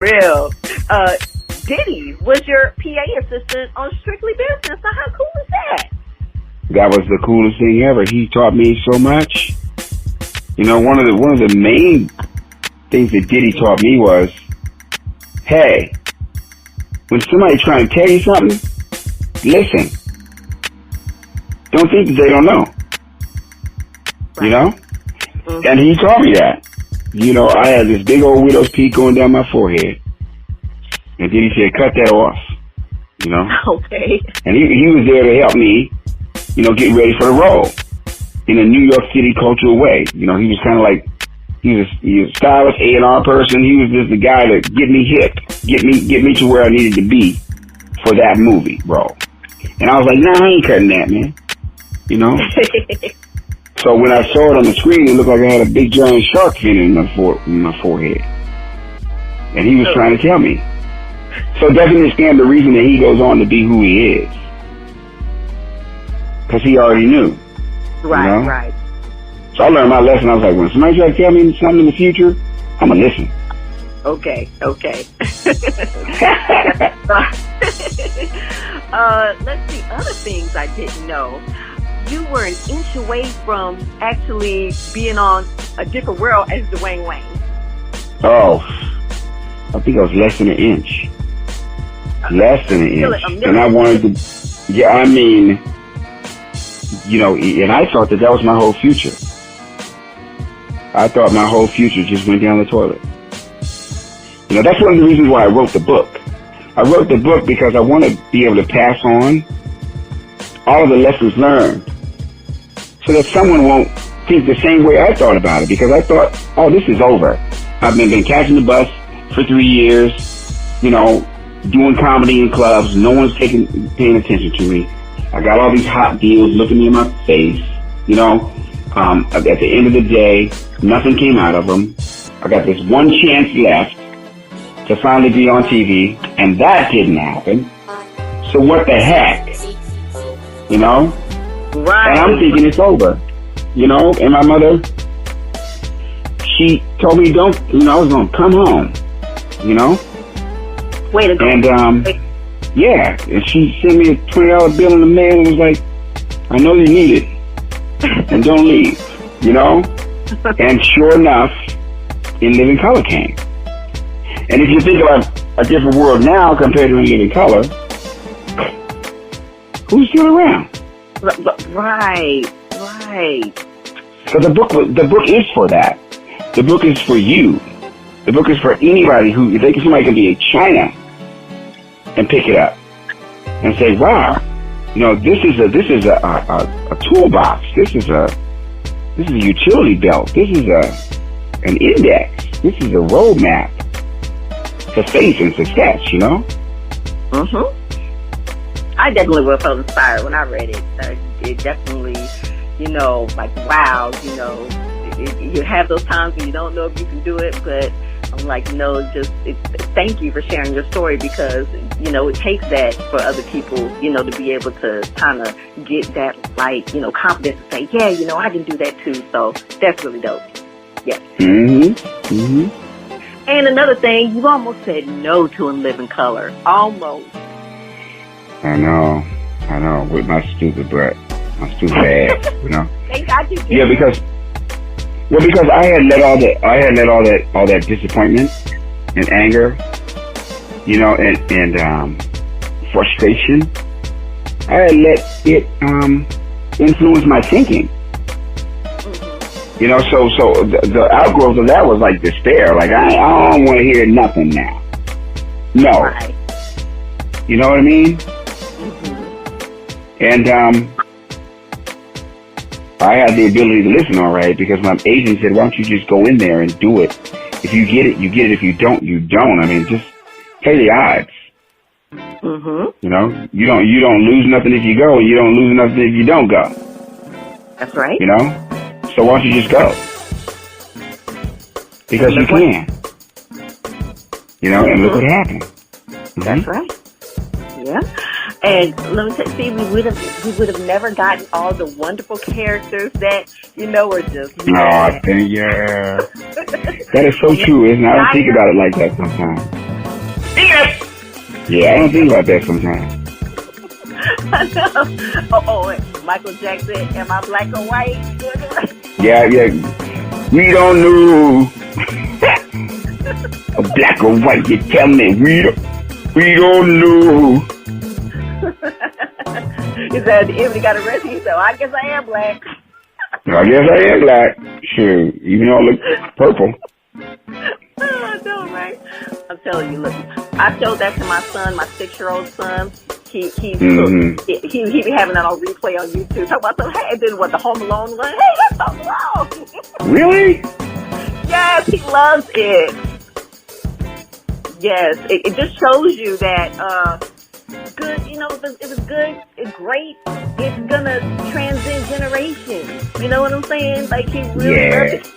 Real. Diddy was your PA assistant on Strictly Business. Now, how cool is that? That was the coolest thing ever. He taught me so much. You know, one of the main things that Diddy taught me was, hey, when somebody's trying to tell you something, listen. Don't think that they don't know. Right. You know? Mm-hmm. And he taught me that. You know, I had this big old widow's peak going down my forehead. And then he said, cut that off. You know? Okay. And he was there to help me, you know, get ready for the role in a New York City cultural way. You know, he was kind of like, he was a stylist, A&R person. He was just the guy to get me hip, get me to where I needed to be for that movie role. And I was like, nah, I ain't cutting that, man. You know? So when I saw it on the screen, it looked like I had a big giant shark fin in my forehead. And he was trying to tell me. So doesn't understand the reason that he goes on to be who he is. Because he already knew. Right, you know? Right. So I learned my lesson. I was like, when somebody tries to tell me something in the future, I'm going to listen. Okay. Let's see, other things I didn't know. You were an inch away from actually being on A Different World as Dwayne Wayne. Oh, I think I was less than an inch. Less than an inch. And I wanted to, yeah, I mean, you know, and I thought that was my whole future. I thought my whole future just went down the toilet. You know, that's one of the reasons why I wrote the book. I wrote the book because I want to be able to pass on all of the lessons learned so that someone won't think the same way I thought about it, because I thought, oh, this is over. I've been catching the bus for 3 years, you know, doing comedy in clubs. No one's paying attention to me. I got all these hot deals looking me in my face, you know. At the end of the day, nothing came out of them. I got this one chance left to finally be on TV, and that didn't happen. So what the heck? You know? Right. And I'm thinking it's over. You know? And my mother, she told me I was going to come home. You know? Way to go. And, yeah. And she sent me a $20 bill in the mail and was like, I know you need it. And don't leave. You know? And sure enough, In Living Color came. And if you think about A Different World now compared to In Living Color, who's still around? Right. So the book is for that. The book is for you. The book is for anybody who somebody can be in China and pick it up and say, wow, you know, this is a toolbox. This is a utility belt. This is an index. This is a roadmap to faith and success, you know? Mm-hmm. I definitely would have felt inspired when I read it. It definitely, you know, like, wow, you know, you have those times when you don't know if you can do it, but I'm like, no, thank you for sharing your story, because, you know, it takes that for other people, you know, to be able to kind of get that, like, you know, confidence to say, yeah, you know, I can do that too. So that's really dope. Yes. And another thing, you almost said no to In Living Color. Almost. I know, with my stupid butt, my stupid ass, you know. Thank God you did. Yeah, because I had let all that disappointment and anger, you know, and frustration. I had let it influence my thinking. Mm-hmm. You know, so the outgrowth of that was like despair. Like I don't want to hear nothing now. No. Right. You know what I mean? And I had the ability to listen, all right, because my agent said, why don't you just go in there and do it? If you get it, you get it. If you don't, you don't. I mean, just play the odds. Mm-hmm. You know, you don't lose nothing if you go, and you don't lose nothing if you don't go. That's right. You know? So why don't you just go? Because you can. You know, and look what happened. Mm-hmm. That's right. Yeah. And let me see, we would have never gotten all the wonderful characters that, you know, are just oh, I think, yeah. That is so true, isn't it? I don't think about it like that sometimes. Yeah, I don't think about that sometimes. I know. Oh, Michael Jackson, am I black or white? Yeah. We don't know. Black or white, you tell me. We don't know. He said, at the end, he got arrested. He said, well, I guess I am black. I guess I am black. Sure, even though I look purple. I know, right? I'm telling you, look, I showed that to my son, my 6-year-old son. He be having that on replay on YouTube. Talk about the hey, then what the Home Alone one? Hey, that's Home Alone. Really? Yes, he loves it. Yes, it just shows you that good. You know, it was good. It's great. It's gonna transcend generations. You know what I'm saying? Like he really loved it.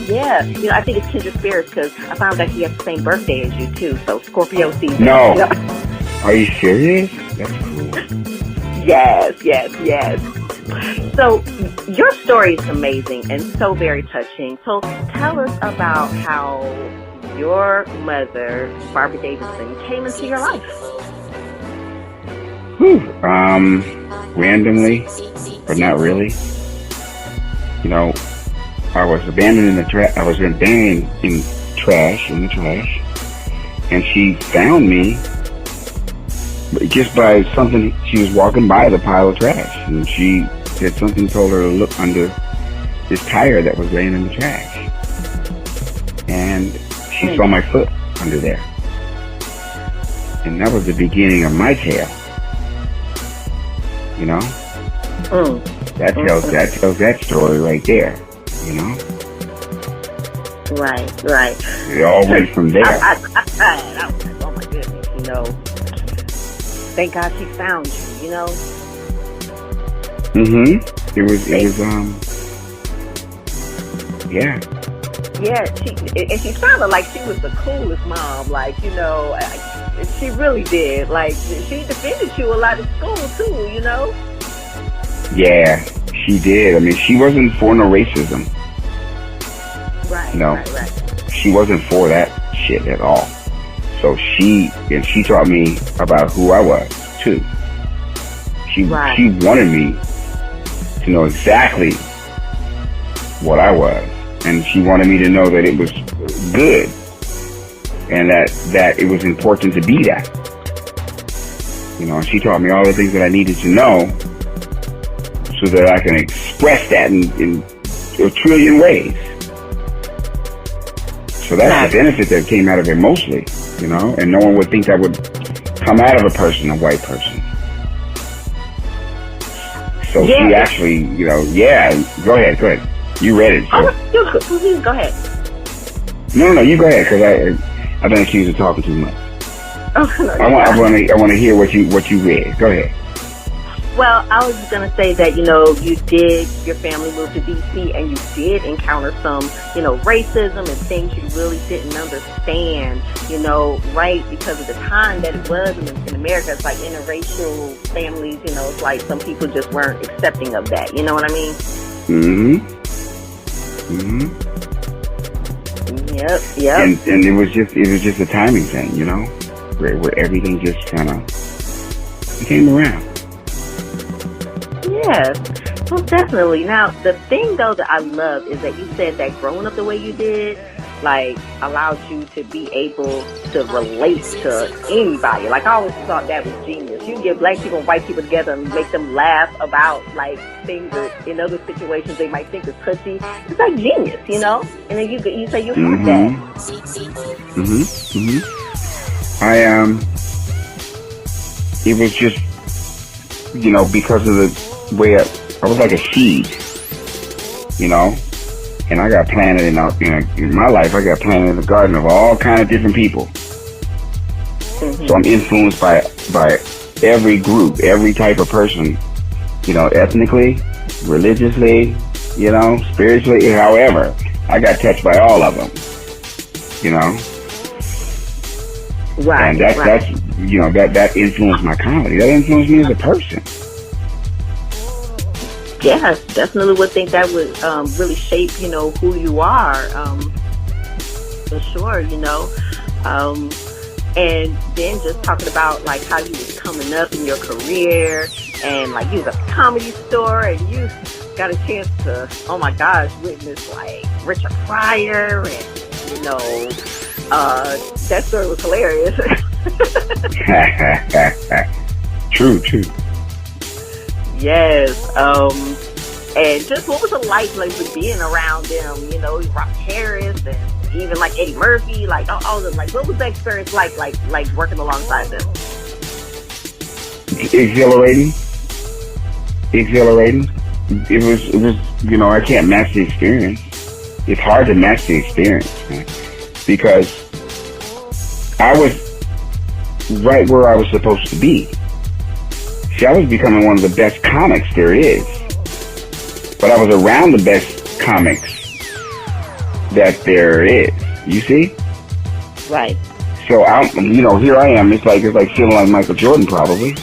Yeah, you know, I think it's kindred spirits because I found out he has the same birthday as you too. So Scorpio season. No. You know? Are you serious? That's cool. Yes. So your story is amazing and so very touching. So tell us about how your mother, Barbara Davidson, came into your life. Randomly, but not really. You know, I was abandoned in the trash. I was abandoned in the trash, and she found me just by something. She was walking by the pile of trash, and she said something told her to look under this tire that was laying in the trash, and she saw my foot under there, and that was the beginning of my tale. You know, that tells that story right there. You know, right. It all went from there. Oh my goodness, you know. Thank God she found you. You know. It was yeah. Yeah, she sounded like she was the coolest mom. Like, you know, she really did. Like, she defended you a lot at school too. You know. Yeah, she did. I mean, she wasn't for no racism. Right. No, right. She wasn't for that shit at all. So she taught me about who I was too. She wanted me to know exactly what I was, and she wanted me to know that it was good, and that it was important to be that. You know, and she taught me all the things that I needed to know, so that I can express that in a trillion ways. So that's the benefit that came out of it mostly, you know, and no one would think that would come out of a white person. So she actually, you know, go ahead. You read it. So. Oh, go ahead. No, you go ahead, because I've been accused of talking too much. Oh, no, I want to hear what you read. Go ahead. Well, I was just going to say that, you know, your family moved to D.C. and you did encounter some, you know, racism and things you really didn't understand, you know, right? Because of the time that it was in America. It's like interracial families, you know, it's like some people just weren't accepting of that. You know what I mean? Yep. And it was just a timing thing, you know, where everything just kind of came around. Yes, well, definitely. Now, the thing, though, that I love is that you said that growing up the way you did, like, allowed you to be able to relate to anybody. Like, I always thought that was genius. You can get black people and white people together and make them laugh about, like, things that in other situations they might think is touchy. It's like genius, you know? And then you say you have that. It was just, you know, because of the way I was like a seed, you know, and I got planted in my life. I got planted in the garden of all kind of different people. So I'm influenced by every group, every type of person, you know, ethnically, religiously, you know, spiritually, however. I got touched by all of them, you know. Right. And that's you know, that influenced my comedy. That influenced me as a person. Yeah, definitely would think that would really shape, you know, who you are. For sure, you know. And then just talking about like how you was coming up in your career, and like you was at the Comedy Store, and you got a chance to, oh my gosh, witness like Richard Pryor, and that story was hilarious. True. Yes. And just what was it like being around them? Rock Harris and even like Eddie Murphy, like all of them. Like, what was the experience like working alongside them? Exhilarating. It was. I can't match the experience. It's hard to match the experience, man, because I was right where I was supposed to be. See, I was becoming one of the best comics there is. But I was around the best comics that there is. You see? Right. So here I am. It's like feeling like Michael Jordan, probably.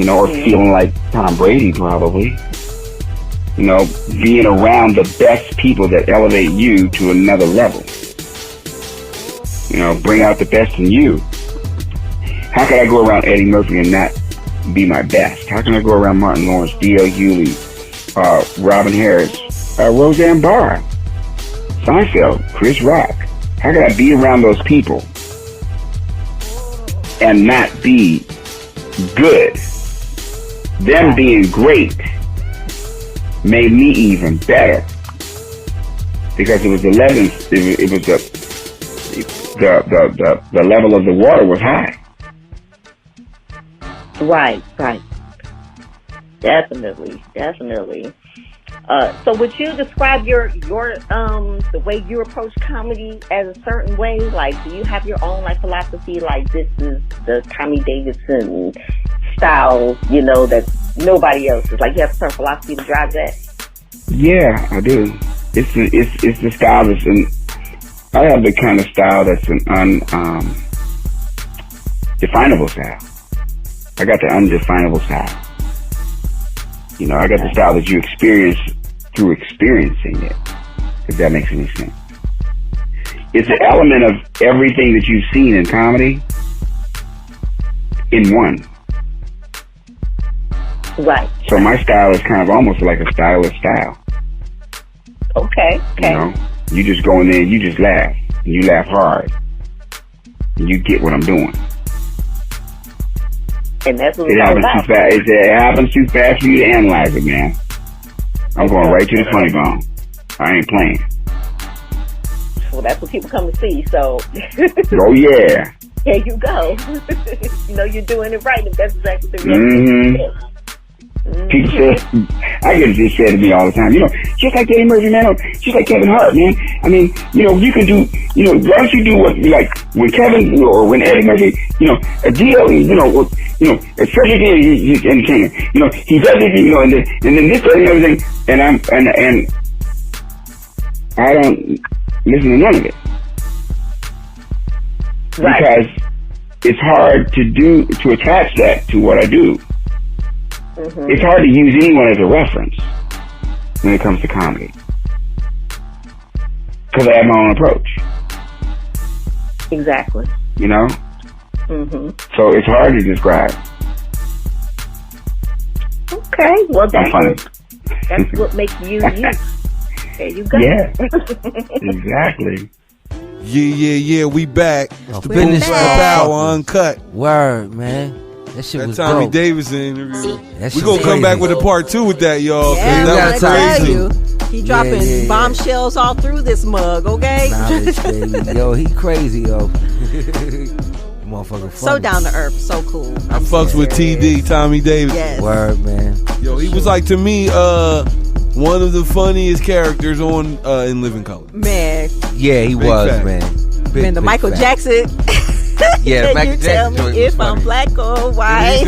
Or feeling like Tom Brady, probably. Being around the best people that elevate you to another level. Bring out the best in you. How can I go around Eddie Murphy and not be my best? How can I go around Martin Lawrence, D.L. Hewley, Robin Harris, Roseanne Barr, Seinfeld, Chris Rock? How can I be around those people and not be good? Them being great made me even better, because it was the level of the water was high. Right. Definitely. So would you describe your the way you approach comedy as a certain way? Like, do you have your own like philosophy? Like, this is the Tommy Davidson style, that nobody else is. Like, you have a certain philosophy to drive that? Yeah, I do. It's the style that's I have the kind of style that's an undefinable style. I got the undefinable style. I got the style that you experience through experiencing it, if that makes any sense. It's an element of everything that you've seen in comedy in one. Right. So my style is kind of almost like a stylist style. Okay. You just go in there and you just laugh. And you laugh hard. And you get what I'm doing. And that's what it's all about. It happens too fast for you to analyze it, man. I'm going right to the funny bone. I ain't playing. Well, that's what people come to see, so. Oh, yeah. There you go. You're doing it right, if that's exactly the reason. People say, I get this said to me all the time, just like Eddie Murphy, man, just like Kevin Hart, man. I mean, you can do, why don't you do what, like, when Kevin, or when Eddie Murphy, a deal, especially he's entertainer, he does it, and then this and everything, and I don't listen to none of it. Right. Because it's hard to attach that to what I do. Mm-hmm. It's hard to use anyone as a reference when it comes to comedy, because I have my own approach. Exactly. Mm-hmm. So it's hard to describe. Okay, well that's what makes you you. There you go. Yeah, exactly. Yeah, we back. It's the Boom Bap Hour Uncut. Word, man. That shit was Tommy dope. Davidson interview. We gonna come back with a part 2 with that, y'all. Yeah, that was crazy. He dropping bombshells all through this mug, okay? Knowledge, baby. Yo, he crazy, yo. Motherfucker funny. So down to earth, so cool. I fucks with TD, Tommy Davidson. Yes. Word, man. Yo, he was like, to me, one of the funniest characters on In Living Color. Man. Yeah, he was, fact. man. Man, the Michael Jackson. Yeah, the Michael you Jackson tell me if I'm black or white.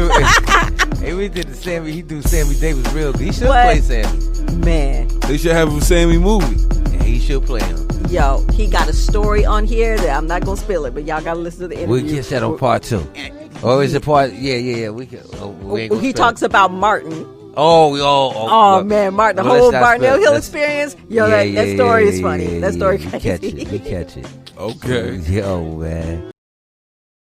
Hey, we did he do Sammy Davis real good. He should play Sammy. Man. They should have a Sammy movie. Yeah, he should play him. Yo, he got a story on here that I'm not gonna spill it, but y'all gotta listen to the interview. We get that on part 2. Or is it part? Yeah. We can. He talks about Martin. Oh, man, Martin, the whole Barnell Hill experience. Yo, that story is funny. That story crazy. We catch it. Okay. Yo, man.